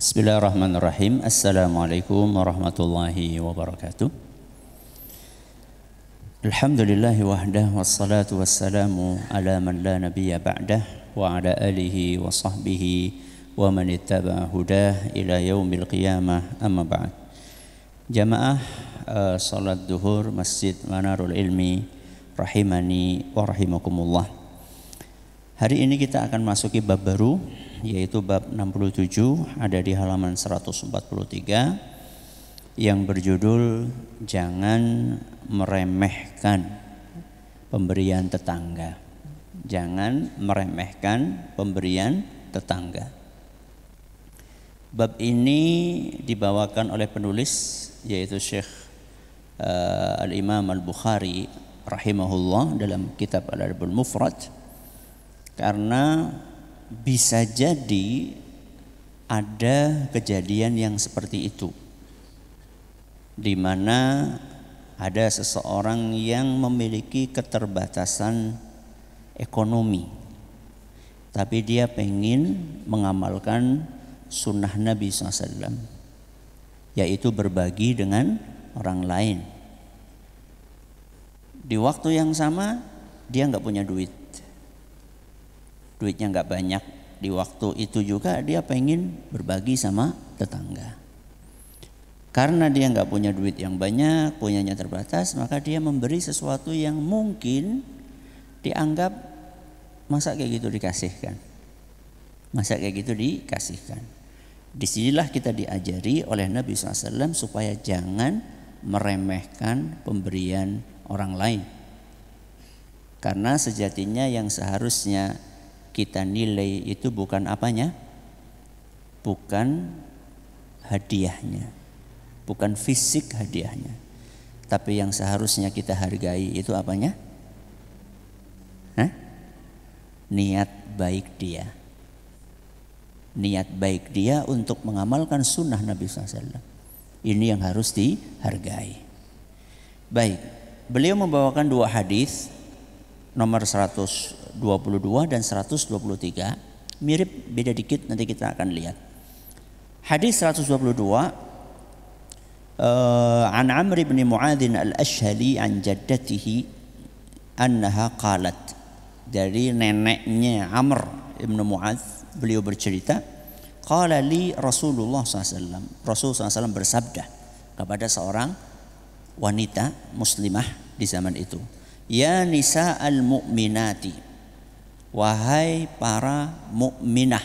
Bismillahirrahmanirrahim. Assalamualaikum warahmatullahi wabarakatuh. Alhamdulillahi wahdah wassalatu wassalamu ala man la nabiyya ba'dah wa ala alihi wa sahbihi wa man ittaba'a hudah ila yaumil qiyamah, amma ba'd. Jamaah salat duhur Masjid Manarul Ilmi rahimani wa rahimakumullah. Hari ini kita akan masuki bab baru, yaitu bab 67, ada di halaman 143, yang berjudul Jangan Meremehkan Pemberian Tetangga. Jangan meremehkan pemberian tetangga. Bab ini dibawakan oleh penulis, yaitu Syekh Al-Imam Al-Bukhari rahimahullah dalam kitab Al-Adabul Mufrad, karena bisa jadi ada kejadian yang seperti itu, di mana ada seseorang yang memiliki keterbatasan ekonomi, tapi dia pengen mengamalkan sunnah Nabi SAW, yaitu berbagi dengan orang lain. Di waktu yang sama dia nggak punya duitnya nggak banyak. Di waktu itu juga dia pengen berbagi sama tetangga. Karena dia nggak punya duit yang banyak, punyanya terbatas, maka dia memberi sesuatu yang mungkin dianggap masa kayak gitu dikasihkan. Disinilah kita diajari oleh Nabi SAW supaya jangan meremehkan pemberian orang lain. Karena sejatinya yang seharusnya kita nilai itu bukan apanya, bukan hadiahnya, bukan fisik hadiahnya, tapi yang seharusnya kita hargai itu apanya? Niat baik dia. Niat baik dia untuk mengamalkan sunnah Nabi SAW. Ini yang harus dihargai. Baik, beliau membawakan dua hadis, nomor 122 dan 123, mirip, beda dikit, nanti kita akan lihat. Hadis 122, an Amr bin Mu'adz al-Ashhali an jaddatihi annaha qalat, dari neneknya Amr bin Mu'adz, beliau bercerita, qala li Rasulullah SAW, Rasulullah SAW bersabda kepada seorang wanita muslimah di zaman itu, ya nisa al-mu'minati, wahai para mukminah,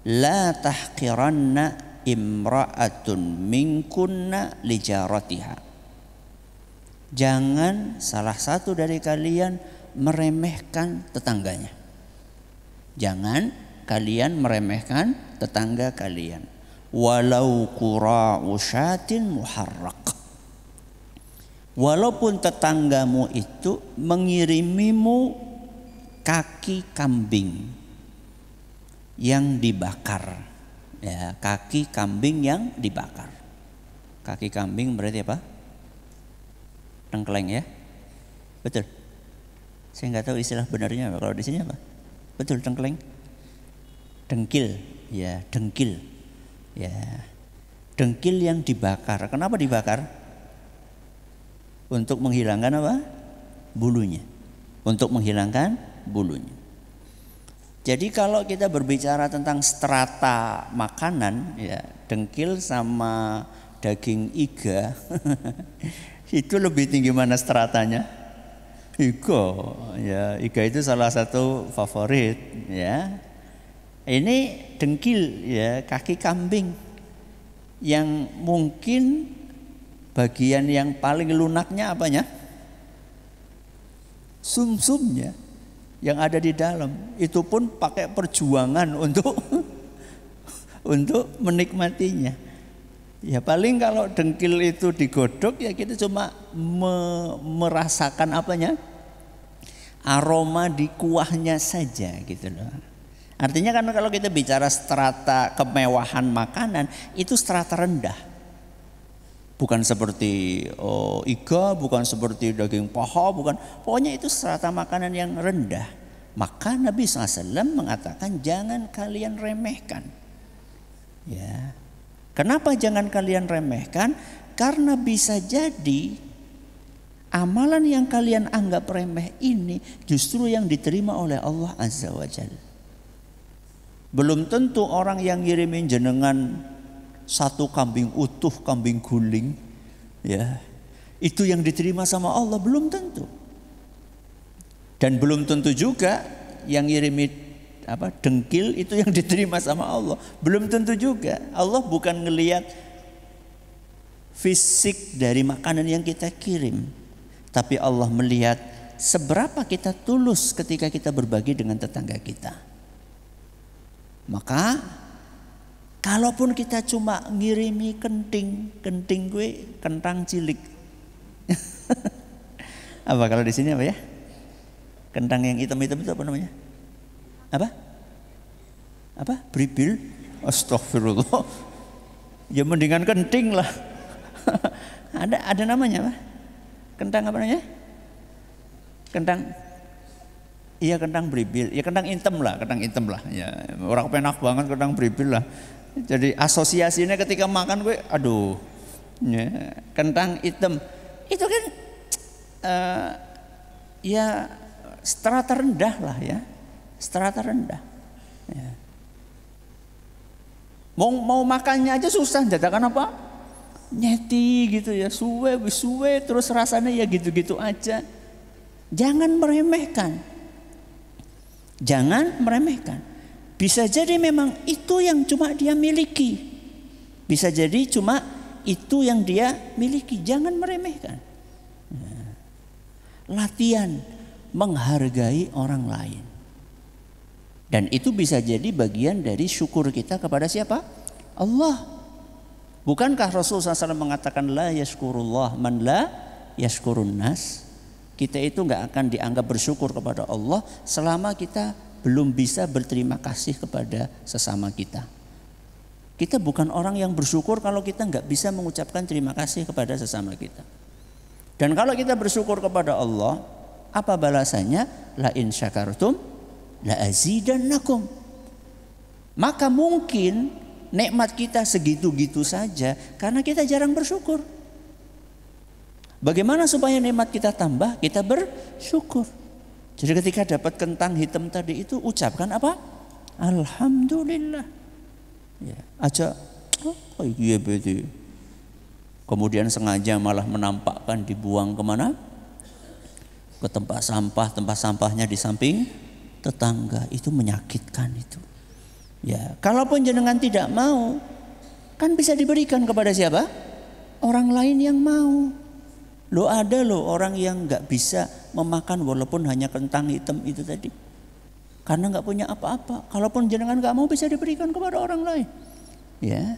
la tahqiranna imra'atun minkunna lijaratiha. Jangan salah satu dari kalian meremehkan tetangganya. Jangan kalian meremehkan tetangga kalian, walau qura'u syatin muharraq. Walaupun tetanggamu itu mengirimimu kaki kambing yang dibakar, ya, kaki kambing yang dibakar. Kaki kambing berarti apa? Tengkleng, ya, betul. Saya nggak tahu istilah benarnya apa. Kalau di sini apa? Betul, tengkleng, dengkil, ya, dengkil, ya, dengkil yang dibakar. Kenapa dibakar? Untuk menghilangkan apa? Bulunya. Untuk menghilangkan bulunya. Jadi kalau kita berbicara tentang strata makanan, ya, dengkil sama daging iga itu lebih tinggi mana stratanya? Iga, ya, iga itu salah satu favorit, ya. Ini dengkil, ya, kaki kambing yang mungkin bagian yang paling lunaknya apanya? Sumsumnya yang ada di dalam. Itu pun pakai perjuangan untuk menikmatinya. Ya paling kalau dengkil itu digodok, ya kita cuma merasakan apanya? Aroma di kuahnya saja, gitu loh. Artinya kan kalau kita bicara strata kemewahan makanan, itu strata rendah. Bukan seperti iga, bukan seperti daging paha, bukan. Pokoknya itu strata makanan yang rendah. Maka Nabi SAW mengatakan jangan kalian remehkan. Ya. Kenapa jangan kalian remehkan? Karena bisa jadi amalan yang kalian anggap remeh ini justru yang diterima oleh Allah Azza wa Jalla. Belum tentu orang yang ngirimin jenengan satu kambing utuh, kambing guling, ya, itu yang diterima sama Allah, belum tentu. Dan belum tentu juga yang ngirimi dengkil itu yang diterima sama Allah, belum tentu juga. Allah bukan ngelihat fisik dari makanan yang kita kirim, tapi Allah melihat seberapa kita tulus ketika kita berbagi dengan tetangga kita. Maka kalaupun kita cuma ngirimi kenting gue, kentang cilik. Apa kalau di sini apa ya? Kentang yang hitam-hitam itu apa namanya? Apa? Bribil? Astagfirullah. Ya mendingan kenting lah. Ada namanya apa? Kentang apa namanya? Kentang. Iya, kentang bribil. Ya kentang hitam lah. Ya, orang penak banget kentang bribil lah. Jadi asosiasinya ketika makan gue, aduh. Ya, kentang hitam. Itu kan ya strata rendah lah ya. Strata rendah. Ya. Mau makannya aja susah, dadakan apa? Nyeti gitu ya, suwe terus rasanya ya gitu-gitu aja. Jangan meremehkan. Bisa jadi memang itu yang cuma dia miliki. Bisa jadi cuma itu yang dia miliki. Jangan meremehkan. Latihan menghargai orang lain. Dan itu bisa jadi bagian dari syukur kita kepada siapa? Allah. Bukankah Rasulullah SAW mengatakan la yashkurullah man la yashkurun nas? Kita itu nggak akan dianggap bersyukur kepada Allah selama kita belum bisa berterima kasih kepada sesama kita. Kita bukan orang yang bersyukur kalau kita nggak bisa mengucapkan terima kasih kepada sesama kita. Dan kalau kita bersyukur kepada Allah, apa balasannya? La in syakartum la azidannakum. Maka mungkin nikmat kita segitu-gitu saja karena kita jarang bersyukur. Bagaimana supaya nikmat kita tambah? Kita bersyukur. Jadi ketika dapat kentang hitam tadi itu ucapkan apa? Alhamdulillah. Ya, aja oh iya betul. Kemudian sengaja malah menampakkan dibuang kemana? Ke tempat sampahnya di samping tetangga. Itu menyakitkan itu. Ya, kalaupun jenengan tidak mau, kan bisa diberikan kepada siapa? Orang lain yang mau. Ada orang yang nggak bisa memakan walaupun hanya kentang hitam itu tadi, karena nggak punya apa-apa. Kalaupun jenengan nggak mau, bisa diberikan kepada orang lain. Ya,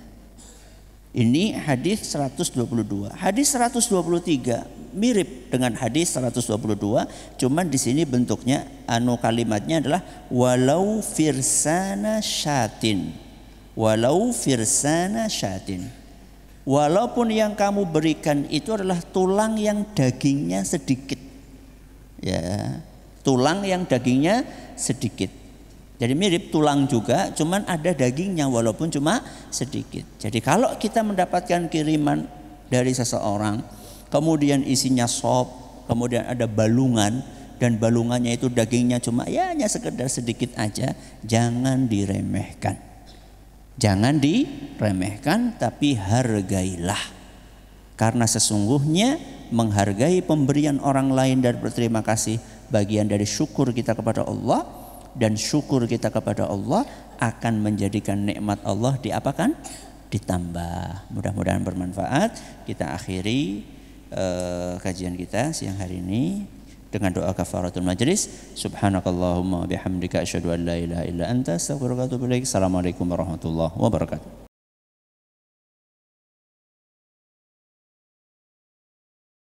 ini hadis 122. Hadis 123 mirip dengan hadis 122, cuman di sini bentuknya kalimatnya adalah walau firsana syatin. Walaupun yang kamu berikan itu adalah tulang yang dagingnya sedikit. Ya, tulang yang dagingnya sedikit. Jadi mirip tulang juga, cuman ada dagingnya walaupun cuma sedikit. Jadi kalau kita mendapatkan kiriman dari seseorang, kemudian isinya sop, kemudian ada balungan, dan balungannya itu dagingnya cuma ya hanya sekedar sedikit aja, jangan diremehkan. Jangan diremehkan, tapi hargailah. Karena sesungguhnya menghargai pemberian orang lain dan berterima kasih bagian dari syukur kita kepada Allah, dan syukur kita kepada Allah akan menjadikan nikmat Allah diapakan? Ditambah. Mudah-mudahan bermanfaat. Kita akhiri kajian kita siang hari ini dengan doa kafaratul majlis. Subhanakallahumma bihamdika asyhadu an la ilaha illa anta astaghfiruka wa atubu ilaik. Assalamualaikum warahmatullahi wabarakatuh.